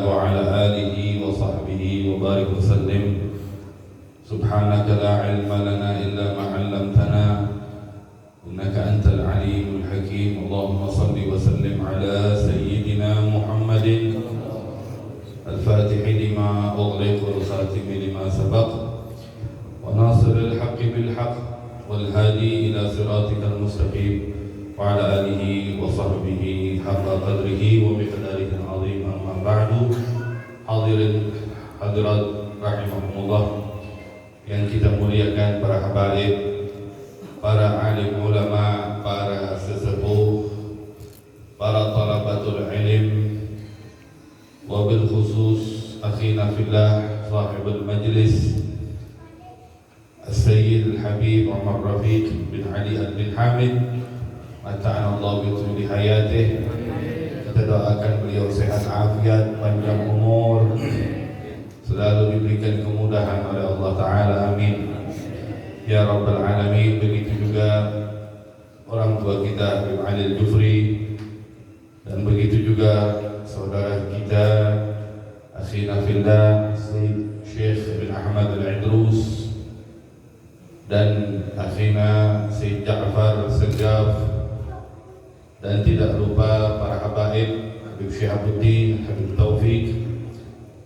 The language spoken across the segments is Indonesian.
وعلى آله وصحبه وبارك وسلم. سبحانك لا علم لنا إلا ما علمتنا إنك أنت العليم الحكيم. اللهم صل وسلم على سيدنا محمد الفاتح لما أغلق والخاتم لما سبق وناصر الحق بالحق والهادي إلى صراطك المستقيم وعلى آله وصحبه حق قدره ومقداره العظيم. أما بعد. Hadirin hadirat rahimahumullah yang kita muliakan, para habaib, para alim ulama, para sesepuh, para talabatul ilm, wabil khusus akhina fillah sahibul majlis As-Sayyid Al-Habib Umar Rafiq bin Ali bin Hamid, mata'ana Allah bituli hayatih. Kita doakan beliau sehat afiat, panjang umur, selalu diberikan kemudahan oleh Allah Ta'ala, amin ya Rabbal Alamin. Begitu juga orang tua kita Habib Ali Al-Jufri, dan begitu juga saudara kita akhina fillah Sayyid Syekh bin Ahmad Al-Idrus, dan akhina Sayyid Ja'far Segaf, dan tidak lupa para habaib Habib Syihabuddin, Habib Taufik,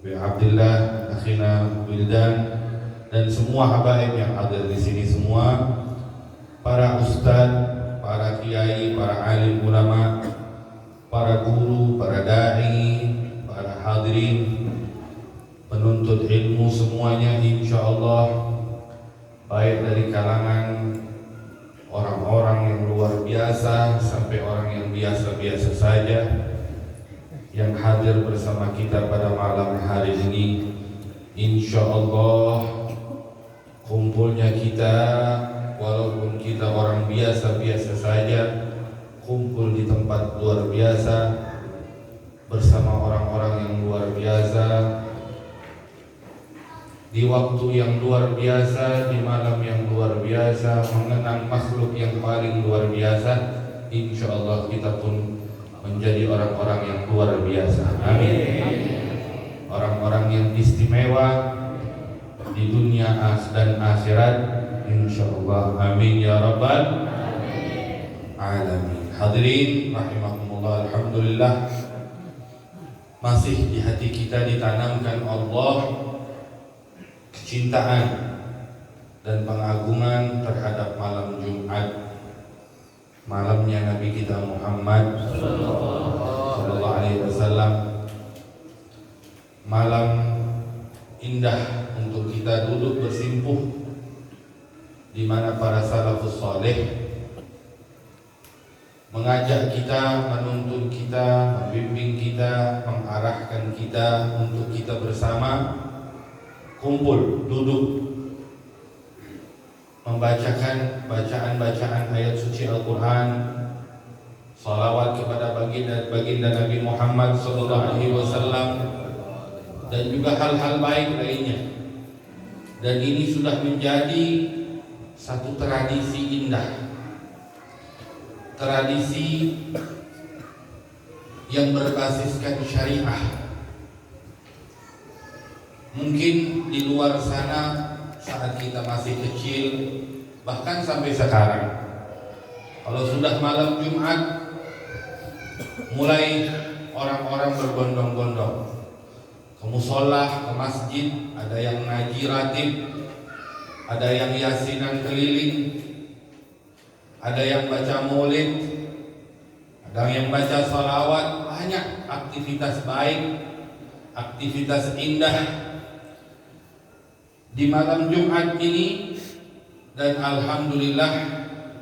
Habib Abdullah, akhina Wildan, dan semua habaib yang hadir di sini semua, para ustadz, para kiai, para alim ulama, para guru, para dai, para hadirin, penuntut ilmu semuanya, insyaallah baik dari kalangan orang-orang yang luar biasa sampai orang yang biasa-biasa saja yang hadir bersama kita pada malam hari ini. Insyaallah kumpulnya kita, walaupun kita orang biasa-biasa saja, kumpul di tempat luar biasa bersama orang-orang yang luar biasa, di waktu yang luar biasa, di malam yang luar biasa, mengenang makhluk yang paling luar biasa. Insyaallah kita pun menjadi orang-orang yang luar biasa, amin. Orang-orang yang istimewa di dunia dan akhirat, insyaallah, amin ya Rabbal Alamin. Hadirin rahimahumullah, alhamdulillah masih di hati kita ditanamkan Allah kecintaan dan pengagungan terhadap malam Jumat, malamnya Nabi kita Muhammad sallallahu alaihi wasallam, malam indah untuk kita duduk bersimpuh, di mana para salafus saleh mengajak kita, menuntun kita, membimbing kita, mengarahkan kita untuk kita bersama kumpul, duduk, membacakan bacaan-bacaan ayat suci Al-Quran, salawat kepada baginda Nabi Muhammad SAW, dan juga hal-hal baik lainnya. Dan ini sudah menjadi satu tradisi indah, tradisi yang berbasiskan syariah. Mungkin di luar sana saat kita masih kecil, bahkan sampai sekarang, kalau sudah malam Jumat, mulai orang-orang berbondong-bondong ke musola, ke masjid. Ada yang ngaji ratib, ada yang yasinan keliling, ada yang baca maulid, ada yang baca salawat. Banyak aktivitas baik, aktivitas indah di malam Jumat ini. Dan alhamdulillah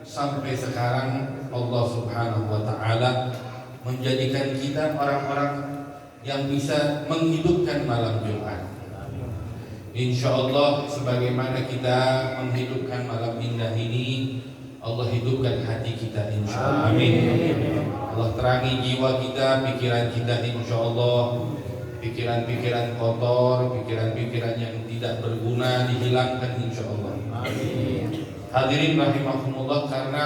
sampai sekarang Allah Subhanahu wa taala menjadikan kita orang-orang yang bisa menghidupkan malam Jumat. Insyaallah sebagaimana kita menghidupkan malam indah ini, Allah hidupkan hati kita insyaallah, amin. Allah terangi jiwa kita, pikiran kita insyaallah. Pikiran-pikiran kotor, pikiran-pikiran yang tidak berguna dihilangkan insyaallah, amin. Hadirin rahimahumullah, karena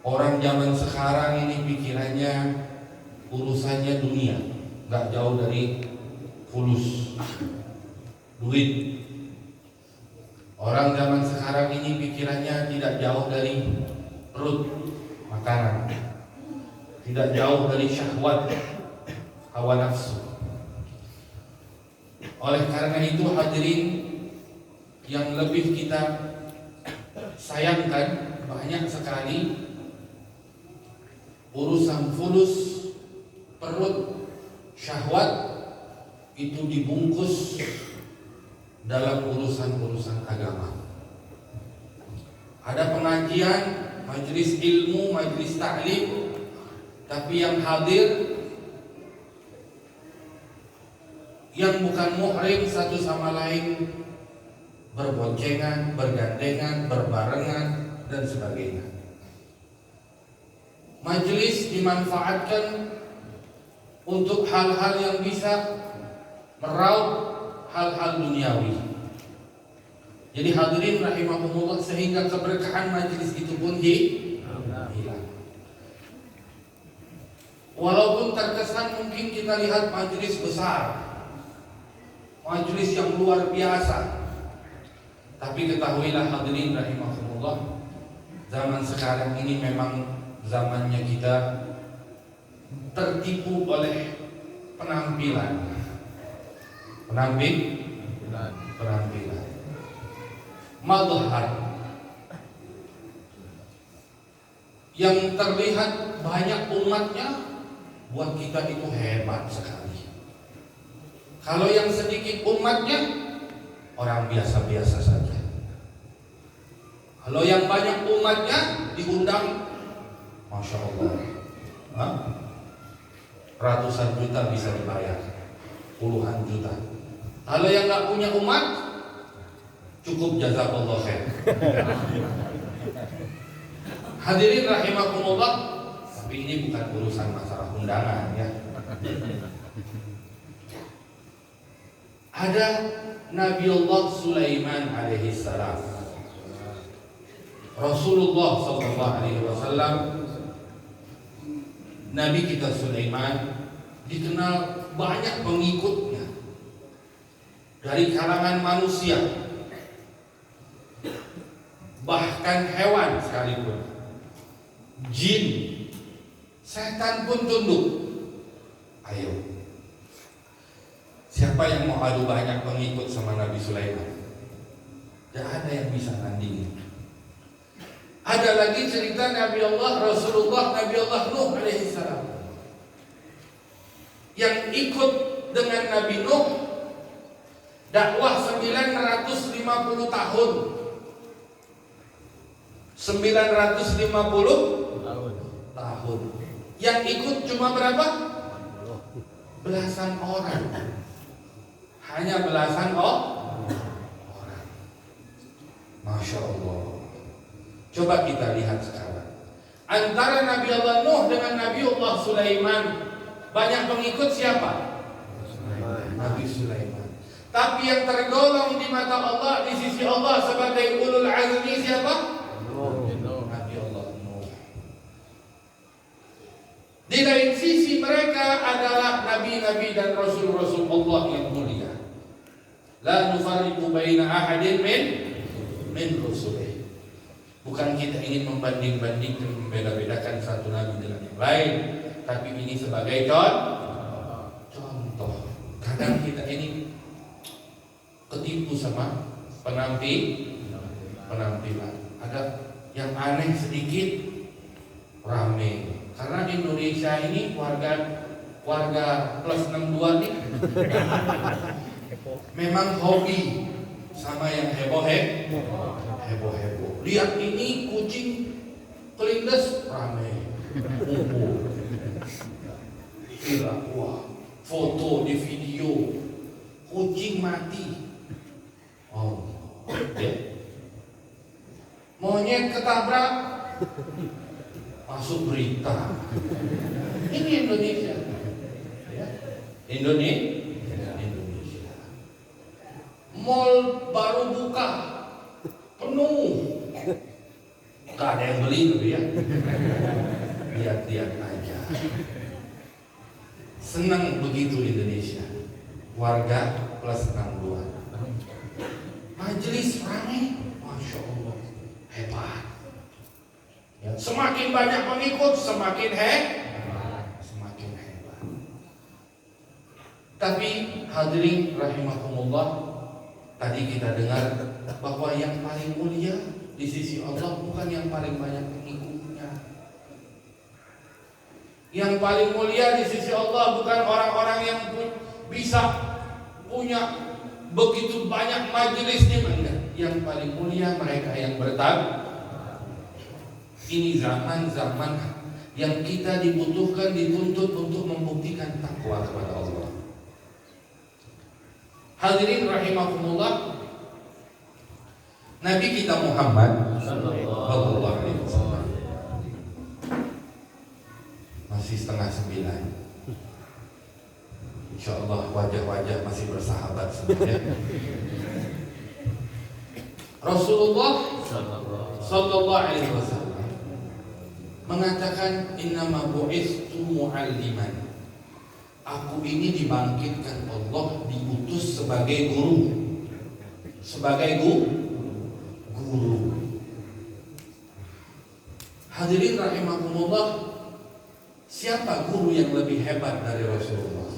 orang zaman sekarang ini pikirannya urusannya dunia, nggak jauh dari fulus, duit. Orang zaman sekarang ini pikirannya tidak jauh dari perut, makanan, tidak jauh dari syahwat, hawa nafsu. Oleh karena itu hadirin yang lebih kita sayangkan, banyak sekali urusan fulus, perut, syahwat itu dibungkus dalam urusan-urusan agama. Ada pengajian, majelis ilmu, majelis ta'lim, tapi yang hadir yang bukan muhrim satu sama lain berboncengan, bergandengan, berbarengan dan sebagainya. Majelis dimanfaatkan untuk hal-hal yang bisa meraup hal-hal duniawi. Jadi hadirin rahimahumullah, sehingga keberkahan majelis itu pun hilang. Walaupun terkesan mungkin kita lihat majelis besar, majelis yang luar biasa, tapi ketahuilah hadirin rahimahumullah, zaman sekarang ini memang zamannya kita tertipu oleh penampilan. Mazhar yang terlihat banyak umatnya, buat kita itu hebat sekali. Kalau yang sedikit umatnya, orang biasa-biasa saja. Kalau yang banyak umatnya diundang, Masya Allah, ratusan juta bisa dibayar, puluhan juta. Kalau yang nggak punya umat, cukup jazakallah khair. Hadirin rahimakumullah, tapi ini bukan urusan masalah undangan ya. Ada Nabiullah Sulaiman alaihi salam. Rasulullah sallallahu alaihi wasallam, Nabi kita Sulaiman dikenal banyak pengikutnya dari kalangan manusia, bahkan hewan sekalipun, jin, setan pun tunduk. Ayo, siapa yang mau adu banyak pengikut sama Nabi Sulaiman? Tidak ada yang bisa nandingin. Ada lagi cerita Nabi Allah Rasulullah, Nabi Allah Nuh alaihissalam, yang ikut dengan Nabi Nuh dakwah 950 tahun. 950 tahun. Yang ikut cuma berapa? Belasan orang. Hanya belasan orang. Masya Allah. Coba kita lihat sekarang, antara Nabi Allah Nuh dengan Nabi Allah Sulaiman, banyak pengikut siapa? Nabi Sulaiman. Tapi yang tergolong di mata Allah, di sisi Allah sebagai ulul azmi siapa? Nabi Allah Nuh. Di lain sisi mereka adalah nabi-nabi dan rasul-rasul Allah yang mulia. La nufarriqu baina ahadin min rusulih. Bukan kita ingin membanding-bandingkan, membeda-bedakan satu nabi dengan yang lain, tapi ini sebagai contoh. Kadang kita ini ketipu sama penampilan. Ada yang aneh sedikit, rame. Karena Indonesia ini warga plus 62 nih memang hobi sama yang heboh-heboh. Lihat ini kucing kelindes, rame, kumpul, wah, foto di video, kucing mati, monyet ketabrak, masuk berita. Ini Indonesia, Indonesia. Mall baru buka, penuh, gak ada yang beli tuh ya. Lihat-lihat aja. Senang begitu Indonesia. Warga plus 62. Majelis ramai, Masya Allah, hebat. Ya, semakin banyak pengikut, semakin semakin hebat. Tapi hadirin rahimakumullah, tadi kita dengar bahwa yang paling mulia di sisi Allah bukan yang paling banyak pengikutnya. Yang paling mulia di sisi Allah bukan orang-orang yang bisa punya begitu banyak majelisnya, enggak. Yang paling mulia mereka yang bertakwa. Ini zaman-zaman yang kita dibutuhkan, dituntut untuk membuktikan takwa kepada Allah. Hadirin rahimakumullah, Nabi kita Muhammad sallallahu alaihi wasallam masih 8:30. Insyaallah wajah-wajah masih bersahabat semuanya. Rasulullah sallallahu alaihi wasallam mengatakan, innama bu'istu mu'alliman. Aku ini dibangkitkan Allah, diutus sebagai guru. Sebagai guru. Hadirin rahimakumullah, siapa guru yang lebih hebat dari Rasulullah?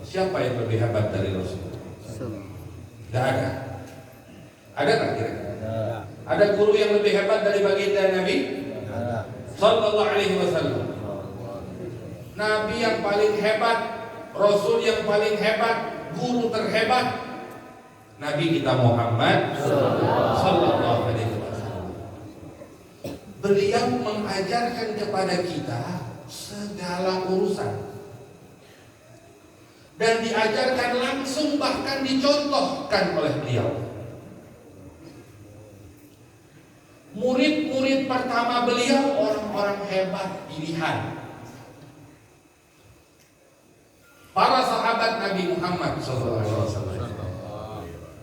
Siapa yang lebih hebat dari Rasulullah? Tidak ada. Ada tak kira-kira? Ada guru yang lebih hebat dari baginda Nabi sallallahu alaihi wasallam. Nabi yang paling hebat, Rasul yang paling hebat, guru terhebat, Nabi kita Muhammad sallallahu alaihi wasallam. Beliau mengajarkan kepada kita segala urusan, dan diajarkan langsung, bahkan dicontohkan oleh beliau. Murid-murid pertama beliau orang-orang hebat pilihan. Para sahabat Nabi Muhammad SAW.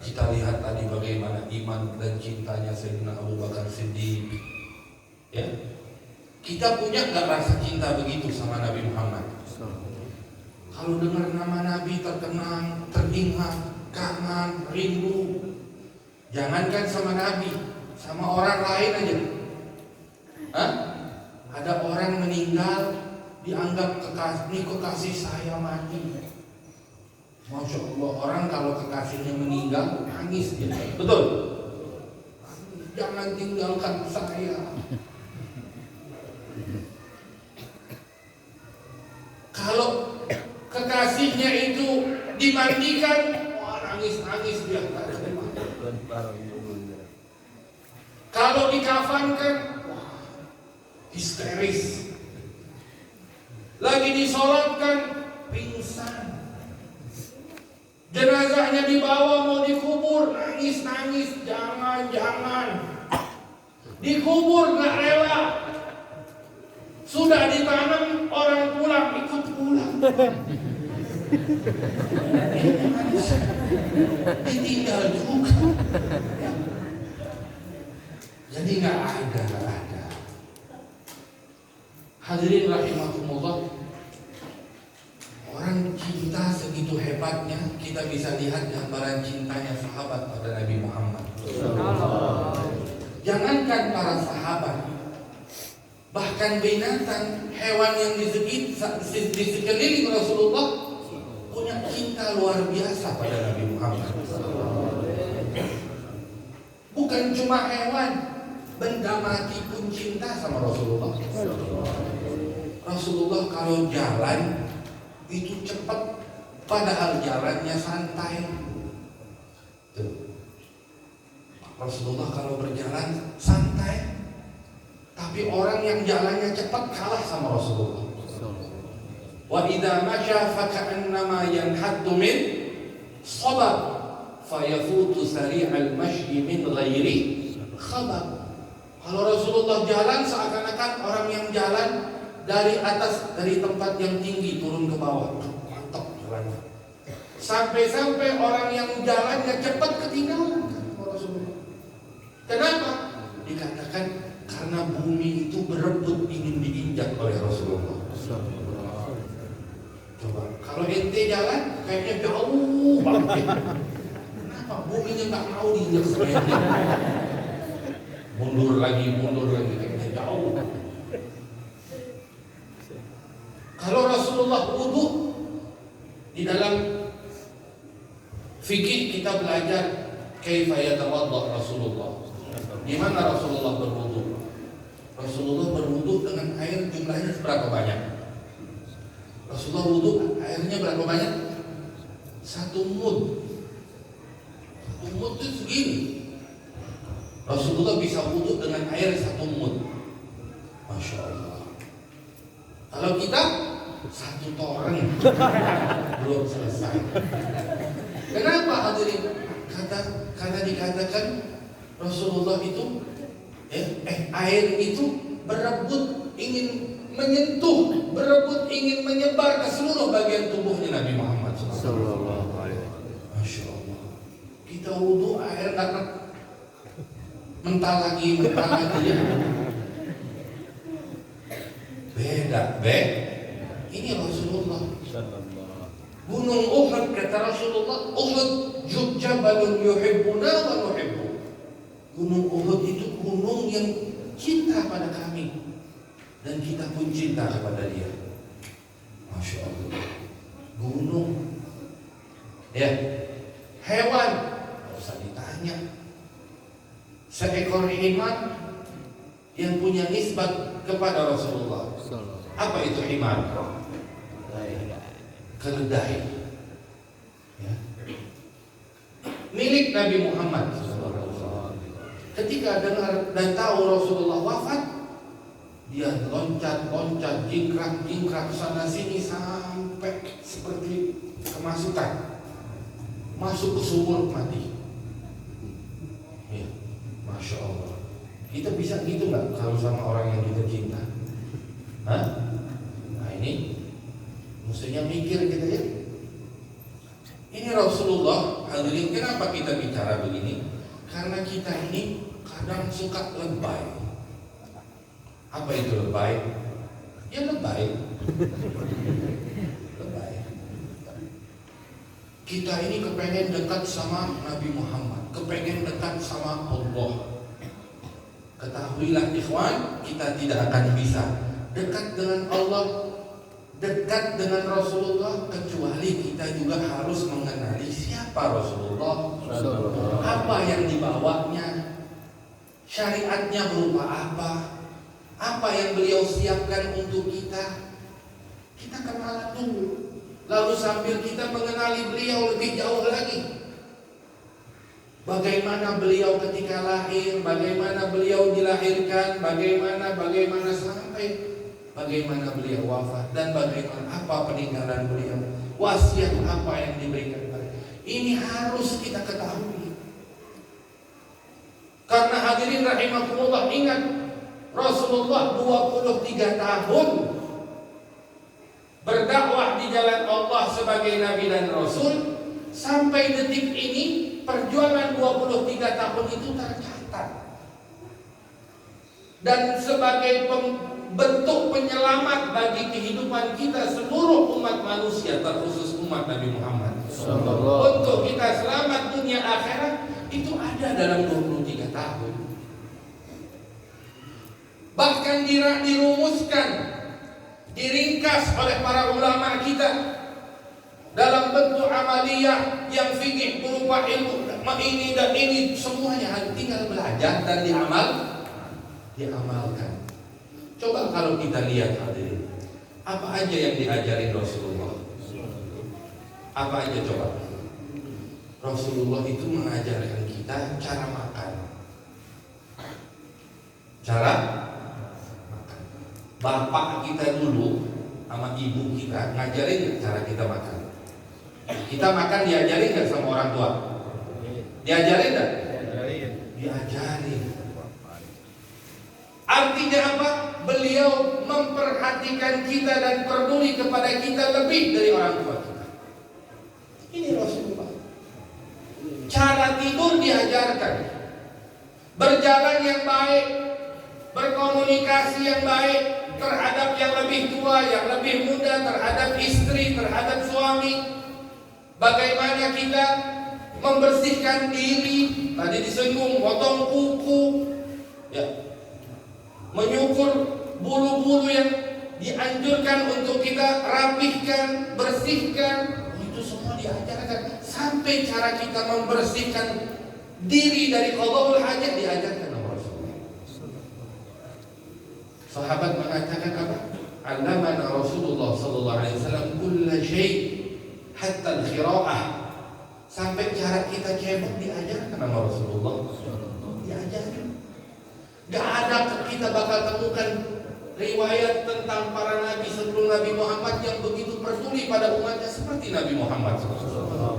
Kita lihat tadi bagaimana iman dan cintanya Sayyidina Abu Bakar Siddiq. Ya, kita punya nggak rasa cinta begitu sama Nabi Muhammad? Kalau dengar nama Nabi terkenang, teringat, kangen, rindu. Jangankan sama Nabi, sama orang lain aja. Ada orang meninggal, dianggap kekasih saya mati. Masya Allah, orang kalau kekasihnya meninggal nangis dia. Betul? Jangan tinggalkan saya. Kalau kekasihnya itu dimandikan, nangis dia. Kalau dikafankan, histeris. Lagi disolatkan, pingsan. Jenazahnya dibawa mau dikubur, nangis, jangan. Dikubur nggak rela. Sudah ditanam, orang pulang, ikut pulang. Ditinggal juga. Jadi nggak ada. Hadirin rahimakumullah, orang cinta segitu hebatnya, kita bisa lihat gambaran cintanya sahabat pada Nabi Muhammad. Jangankan para sahabat, bahkan binatang, hewan yang di sekeliling Rasulullah punya cinta luar biasa pada Nabi Muhammad. Bukan cuma hewan, benda mati pun cinta sama Rasulullah. Rasulullah kalau jalan itu cepat, padahal jalannya santai. Rasulullah kalau berjalan santai, tapi orang yang jalannya cepat kalah sama Rasulullah. Wa idza masya faka'annama yanhaddu min sabab fayafutu sari'al mashyi min ghairi khabar. Kalau Rasulullah jalan seakan-akan orang yang jalan dari atas, dari tempat yang tinggi turun ke bawah. Mantap jalannya. Sampai-sampai orang yang jalannya cepat ketinggalan Rasulullah. Kenapa? Dikatakan karena bumi itu berebut ingin diinjak oleh Rasulullah. Coba, kalau ente jalan kayaknya jauh banget. Kenapa? Buminya nggak mau diinjak semuanya. Mundur lagi, kayaknya jauh. Kalau Rasulullah wudu, di dalam fikih kita belajar kaifa yatawadda Rasulullah. Gimana Rasulullah berwudu? Rasulullah berwudu dengan air jumlahnya seberapa banyak? Rasulullah wudu airnya berapa banyak? 1 mud. 1 mud itu segini. Rasulullah bisa wudu dengan air 1 mud. Masya Allah. Kalau kita 1 torrent belum selesai. Kenapa hadirin? Karena dikatakan Rasulullah itu air itu berebut ingin menyentuh, berebut ingin menyebar ke seluruh bagian tubuhnya Nabi Muhammad sallallahu alaihi wasallam. Masya Allah. Kita wudu air karena mental lagi ya. Beda. Ini Rasulullah. Gunung Uhud kata Rasulullah, Uhud jabalun yuhibbuna wa nuhibbu. Gunung Uhud itu gunung yang cinta pada kami dan kita pun cinta kepada dia. Masya Allah. Gunung. Ya. Hewan, tidak usah ditanya. Seekor himar yang punya nisbat kepada Rasulullah. Apa itu himar? Keledai. Ya. Milik Nabi Muhammad. Ketika dengar dan tahu Rasulullah wafat, dia loncat, jingkrak sana sini sampai seperti kemasukan, masuk ke sumur mati. Ya, Masya Allah. Kita bisa gitu nggak kalau sama orang yang kita cinta? Hah? Nah ini mestinya mikir kita ya. Ini Rasulullah, hadirin, kenapa kita bicara begini? Karena kita ini kadang suka lebay. Apa itu lebay? Ya lebay. Lebay. Kita ini kepengen dekat sama Nabi Muhammad, kepengen dekat sama Allah. Ketahuilah ikhwan, kita tidak akan bisa dekat dengan Allah, dekat dengan Rasulullah, kecuali kita juga harus mengenali siapa Rasulullah, apa yang dibawanya, syariatnya berupa apa yang beliau siapkan untuk kita. Kita kenalan dulu, lalu sambil kita mengenali beliau lebih jauh lagi. Bagaimana beliau ketika lahir, bagaimana beliau dilahirkan, bagaimana sampai bagaimana beliau wafat, dan bagaimana apa peninggalan beliau, wasiat apa yang diberikan kepada. Ini harus kita ketahui. Karena hadirin rahimakumullah, ingat Rasulullah 23 tahun berdakwah di jalan Allah sebagai Nabi dan Rasul. Sampai detik ini perjuangan 23 tahun itu tercatat. Dan sebagai bentuk penyelamat bagi kehidupan kita seluruh umat manusia, terkhusus umat Nabi Muhammad, untuk kita selamat dunia akhirat, itu ada dalam 23 tahun. Bahkan dirumuskan, diringkas oleh para ulama kita dalam bentuk amaliyah yang fikih berupa ilmu ini dan ini, semuanya tinggal belajar dan diamalkan. Coba kalau kita lihat hadirin, apa aja yang diajarin Rasulullah? Apa aja coba? Rasulullah itu mengajarkan kita cara makan. Cara makan. Bapak kita dulu sama ibu kita ngajarin cara kita makan. Kita makan diajarin nggak sama orang tua? Diajarin nggak? Diajarin. Artinya apa? Beliau memperhatikan kita dan peduli kepada kita lebih dari orang tua kita. Ini Rasulullah. Cara tidur diajarkan, berjalan yang baik, berkomunikasi yang baik, terhadap yang lebih tua, yang lebih muda, terhadap istri, terhadap suami. Bagaimana kita membersihkan diri, tadi disinggung potong kuku, ya, menyukur bulu-bulu yang dianjurkan untuk kita rapihkan, bersihkan. Itu semua diajarkan. Sampai cara kita membersihkan diri dari qada'ul hajat diajarkan oleh Rasulullah. Sahabat mengatakan apa? Allamana Rasulullah sallallahu alaihi wasallam kulla syai' hatta al-qira'ah. Sampai cara kita cebok diajarkan sama Rasulullah. Diajarkan. Gak ada kita bakal temukan riwayat tentang para nabi sebelum Nabi Muhammad yang begitu peduli pada umatnya seperti Nabi Muhammad SAW.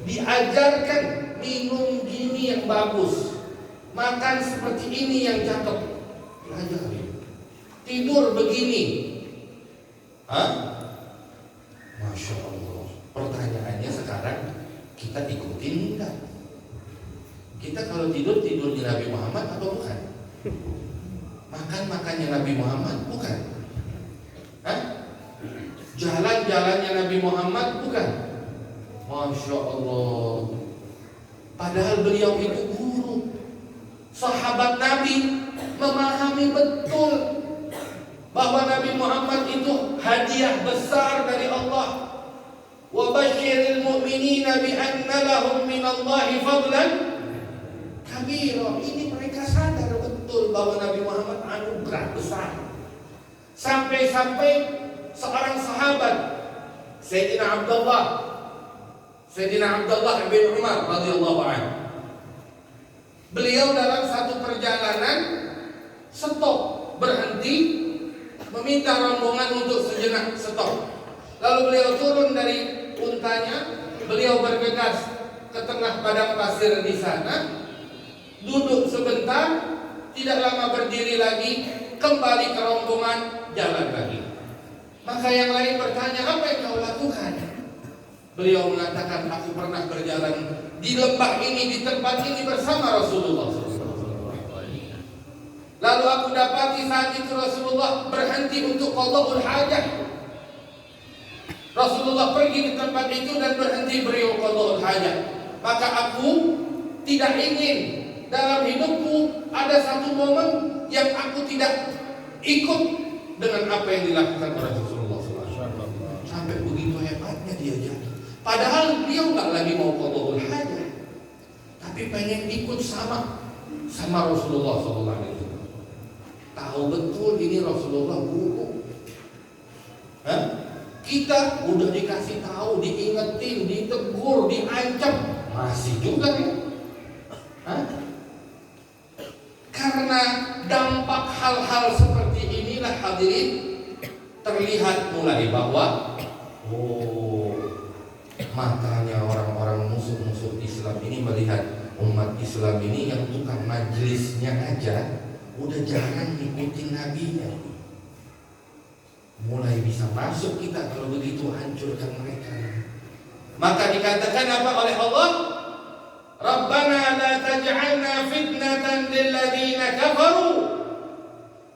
Diajarkan minum gini yang bagus, makan seperti ini yang cakep, diajarin. Tidur begini, Masya Allah. Pertanyaannya sekarang, kita ikutin enggak? Kita kalau tidur di Nabi Muhammad apa bukan? Makannya Nabi Muhammad bukan? Jalan-jalannya Nabi Muhammad bukan? Masya Allah. Padahal beliau itu guru. Sahabat Nabi memahami betul bahwa Nabi Muhammad itu hadiah besar dari Allah. Wa basyiril mu'minina bi anna lahum minallahi fadlan kabira. Ini mereka sadar betul bahwa Nabi Muhammad anugerah besar. Sampai-sampai seorang sahabat Sayyidina Abdullah bin Umar radhiyallahu anhu. Beliau dalam satu perjalanan stop, berhenti, meminta rombongan untuk sejenak stop. Lalu beliau turun dari untanya, beliau bergegas ke tengah padang pasir di sana, duduk sebentar, tidak lama berdiri lagi, kembali ke rombongan, jalan lagi. Maka yang lain bertanya, apa yang kau lakukan? Beliau mengatakan, aku pernah berjalan di lembah ini, di tempat ini bersama Rasulullah SAW. Lalu aku dapati saat itu Rasulullah berhenti untuk qada'ul hajat. Rasulullah pergi ke tempat itu dan berhenti beliau qada'ul hajat. Maka aku tidak ingin dalam hidupku ada satu momen yang aku tidak ikut dengan apa yang dilakukan oleh Rasulullah SAW. Sampai begitu hebatnya dia jadi. Padahal beliau nggak lagi mau qada'ul hajat, tapi pengen ikut sama Rasulullah SAW. Tahu betul ini Rasulullah guru. Kita udah dikasih tahu, diingetin, ditegur, diancam, masih juga ya. Karena dampak hal-hal seperti inilah hadirin terlihat mulai bahwa matanya orang-orang musuh-musuh Islam ini melihat umat Islam ini yang tukang majlisnya aja udah jarang ngikutin nabinya. Mulai bisa masuk kita kalau begitu hancurkan mereka. Maka dikatakan apa oleh Allah? Rabbana la taj'alna fitnatan lil ladzina kafaru.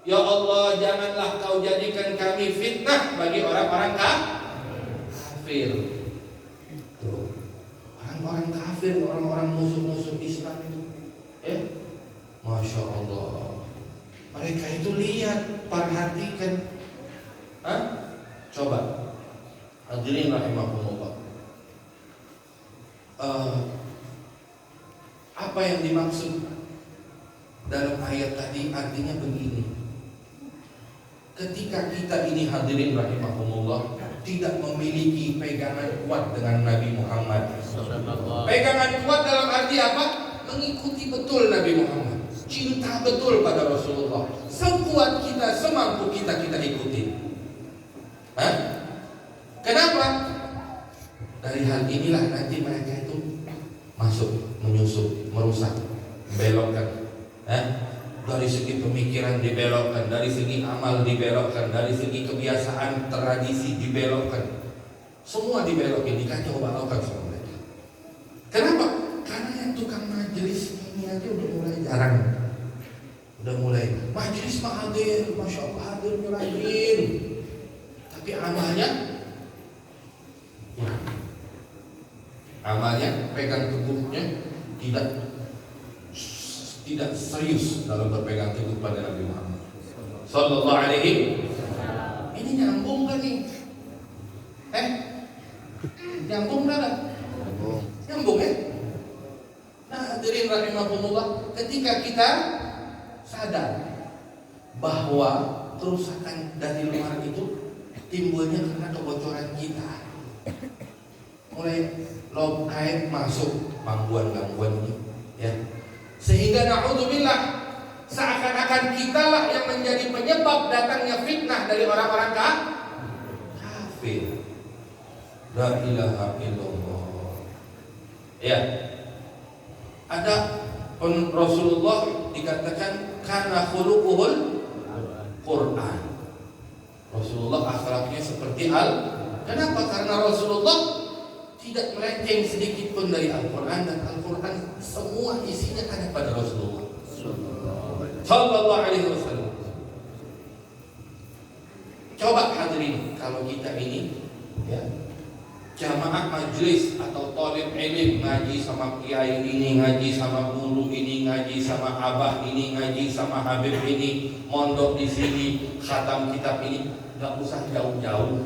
Ya Allah, janganlah kau jadikan kami fitnah bagi orang-orang kafir. Orang-orang kafir, orang-orang musuh-musuh Islam itu, Masya Allah. Mereka itu lihat, perhatikan. Coba, hadirin rahimahumullah. Apa yang dimaksud dalam ayat tadi? Artinya begini. Ketika kita ini hadirin rahimahumullah tidak memiliki pegangan kuat dengan Nabi Muhammad. Pegangan kuat dalam arti apa? Mengikuti betul Nabi Muhammad, cinta betul pada Rasulullah. Sekuat kita, semampu kita ikuti. Kenapa? Dari hal inilah nanti mereka itu masuk, menyusup, merusak, membelokkan. Dari segi pemikiran dibelokkan, dari segi amal dibelokkan, dari segi kebiasaan, tradisi dibelokkan. Semua dibelokin, dikacau balokkan sama mereka. Kenapa? Karena yang tukang majelis ini aja udah mulai jarang. Udah mulai Majlis mah hadir, Masya Allah hadir rajin. Tapi amalnya kurang. Amalnya pegang teguhnya tidak serius dalam berpegang teguh pada Nabi Muhammad Sallallahu Alaihi Wasallam. Ini nyambung kan nih? Nyambung kan? Nyambung ya? Nah hadirin rahimahumullah, ketika kita sadar bahwa kerusakan dari luar itu timbulnya karena kebocoran kita, mulai lob air masuk gangguan ini, ya, sehingga na'udzubillah seakan-akan kitalah yang menjadi penyebab datangnya fitnah dari orang-orang kafir. La ilaha illallah. Ya, ada Rasulullah dikatakan karena khuluquhul Quran. Rasulullah akhlaknya seperti Kenapa? Karena Rasulullah tidak melenceng sedikit pun dari Al-Quran, dan Al-Quran semua isinya ada pada Rasulullah Sallallahu Alaihi Wasallam. Coba hadirin, kalau kita ini, ya, jamaah majlis atau thalib ilm, ngaji sama kiai ini, ngaji sama guru ini, ngaji sama abah ini, ngaji sama habib ini, mondok di sini, khatam kitab ini, nggak usah jauh-jauh.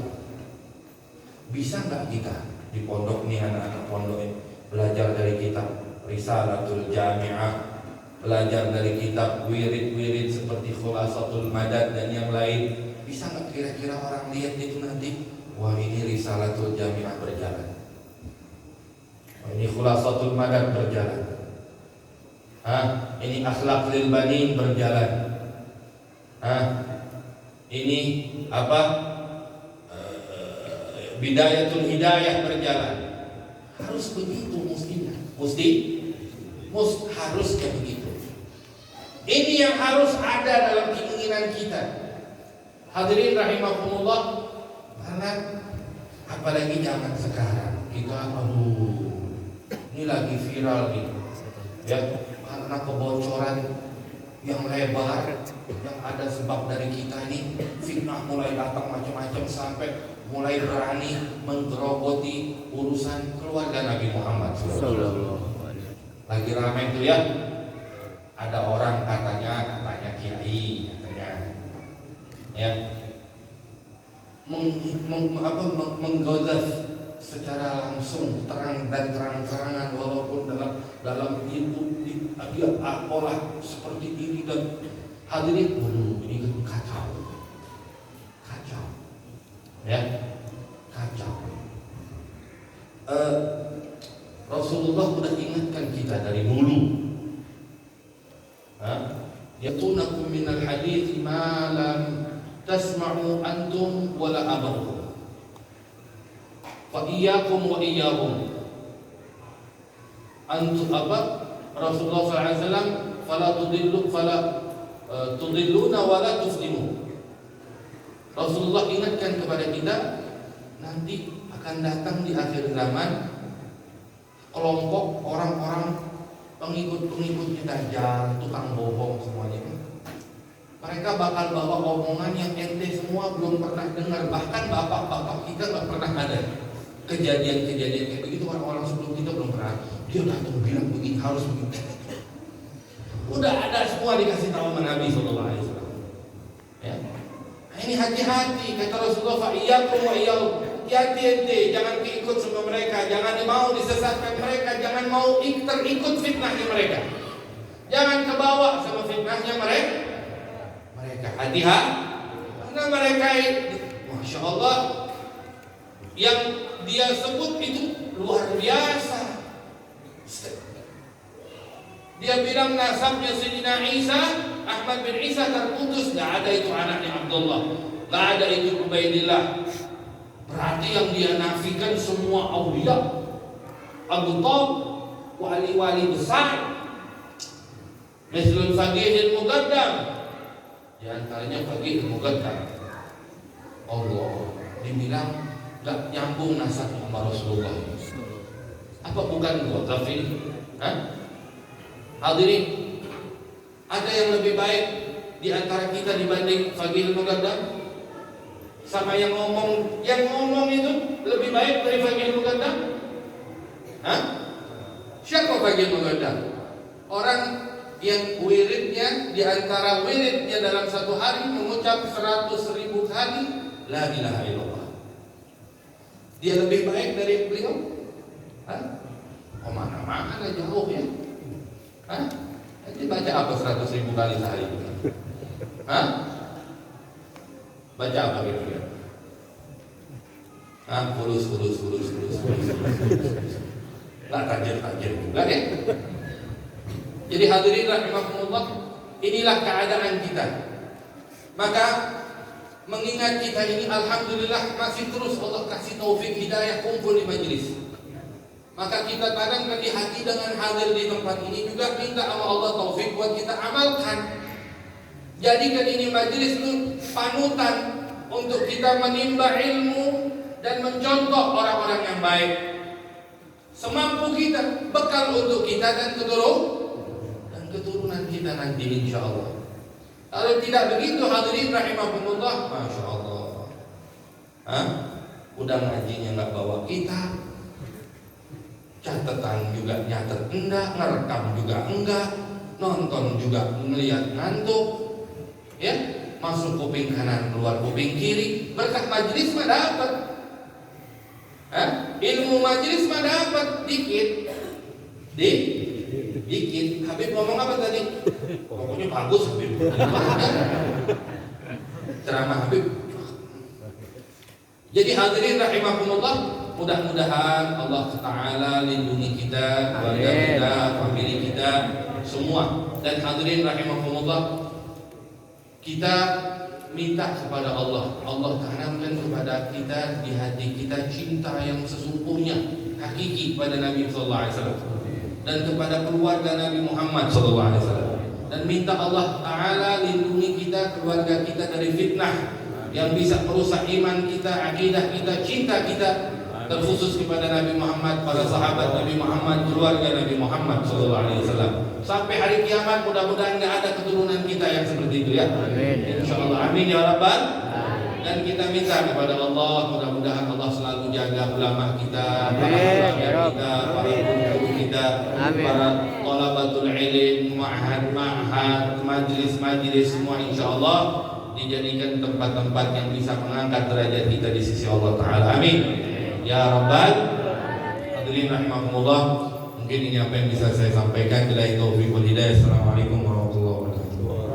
Bisa nggak kita di pondok nih, anak-anak pondok ini belajar dari kitab Risalatul Jami'ah, belajar dari kitab wirid-wirid seperti Khulasatul Madad dan yang lain? Bisa nggak kira-kira orang lihat itu nanti, wah ini Risalatul Jami'ah berjalan, wah ini Khulasatul Madad berjalan, ini Akhlaq lil Banin berjalan, ini apa, Bidayatul Hidayah berjalan. Harus begitu mestinya, harusnya begitu. Ini yang harus ada dalam keinginan kita. Hadirin rahimahumullah, karena apalagi zaman sekarang kita, ini lagi viral nih, ya, karena kebocoran yang lebar yang ada sebab dari kita ini, fitnah mulai datang macam-macam sampai mulai berani menggerogoti urusan keluarga Nabi Muhammad SAW. Lagi ramai itu ya, ada orang katanya kiai, ya, menggozaf secara langsung, terang dan terang-terangan, walaupun dalam itu dia olah seperti ini, dan hadirin, ini kan kacau, ya, kacau. Rasulullah sudah ingatkan kita dari dulu, yatunakum minal hadits ma lam tasma'u antum wala abakum, fa iyyakum wa iyyahum antum apa, Rasulullah SAW, fala tudilluna wala tuflimu. Rasulullah ingatkan kepada kita, nanti akan datang di akhir zaman kelompok orang-orang pengikut-pengikutnya Dajjal, tukang bohong semuanya. Mereka bakal bawa omongan yang ente semua belum pernah dengar, bahkan bapak-bapak kita nggak pernah ada kejadian-kejadian kayak begitu. Orang-orang sebelum kita belum pernah. Dia datang bilang begini, harus begini. Udah ada semua dikasih tahu sama Nabi Sallallahu Alaihi Wasallam. Ya. Nah, ini hati-hati, kata Rasulullah, fa iyyakum wa iyyahum. Hati-hati, jangan ikut sama mereka, jangan mau disesatkan mereka, jangan mau terikut fitnahnya mereka, jangan kebawa sama fitnahnya mereka. Hati-hati, karena mereka, Masya Allah, yang dia sebut itu luar biasa. Dia bilang nasabnya Sayyidina Isa, Ahmad bin Isa terputus, gak ada itu anaknya Abdullah, gak ada itu Ubaidillah. Berarti yang dia nafikan semua aulia, Abu Talib, wali-wali besar, Mislul Faqihil Muqaddam, di antaranya Faqih Muqaddam. Allah, dibilang gak nyambung nasabnya sama Rasulullah. Apa bukan ghadab ini? Hadirin, ada yang lebih baik di antara kita dibanding Fagil Mugaddam? Sama yang ngomong itu lebih baik dari Fagil Mugaddam? Hah? Siapa Fagil Mugaddam? Orang yang wiridnya, di antara wiridnya dalam satu hari mengucap 100.000 kali la ilaha illallah. Dia lebih baik dari beliau? Hah? Oh, mana-mana jauh ya? Hah? Jadi baca apa 100.000 kali sehari? Hah? Baca apa gitu ya? Fulus. Lah tajir juga ya. Jadi hadirin rahimakumullah, inilah keadaan kita. Maka mengingat kita ini alhamdulillah masih terus Allah kasih taufik hidayah kumpul di majelis. Maka kita tanamkan di hati dengan hadir di tempat ini juga minta sama Allah taufik buat kita amalkan. Jadikan ini majelis itu panutan untuk kita menimba ilmu dan mencontoh orang-orang yang baik. Semampu kita, bekal untuk kita dan keturunan kita nanti insya Allah. Kalau tidak begitu hadirin rahimahumullah, masya Allah, udah ngajinya nggak bawa kitab, catatan juga nyatet enggak, ngerekam juga enggak, nonton juga melihat ngantuk. Ya, masuk kuping kanan, keluar kuping kiri. Berkat majelis mah dapat. Ilmu majelis mah dapat dikit. Dikit. Habib ngomong apa tadi? Pokoknya bagus Habib. Ceramah Habib. Jadi hadirin rahimakumullah, mudah-mudahan Allah Ta'ala lindungi kita, keluarga kita, famili kita, semua. Dan hadirin rahimakumullah, kita minta kepada Allah tanamkan kepada kita di hati kita cinta yang sesungguhnya hakiki kepada Nabi sallallahu alaihi wasallam dan kepada keluarga Nabi Muhammad sallallahu alaihi wasallam, dan minta Allah Ta'ala lindungi kita, keluarga kita dari fitnah yang bisa merusak iman kita, akidah kita, cinta kita, terkhusus kepada Nabi Muhammad, para sahabat Nabi Muhammad, keluarga Nabi Muhammad sallallahu alaihi wasallam. Sampai hari kiamat mudah-mudahan enggak ada keturunan kita yang seperti itu ya. Amin. Insyaallah amin ya rabbal. Dan kita minta kepada Allah mudah-mudahan Allah selalu jaga ulama kita, para ulama kita, para guru kita, para thalabatul ilm, ma'had, majlis semua insyaallah dijadikan tempat-tempat yang bisa mengangkat derajat kita di sisi Allah Ta'ala. Amin ya rabbal. Hadirin rahimakumullah, mungkin ini apa yang bisa saya sampaikan. Billahi taufiq wal hidayah. Assalamualaikum warahmatullahi wabarakatuh.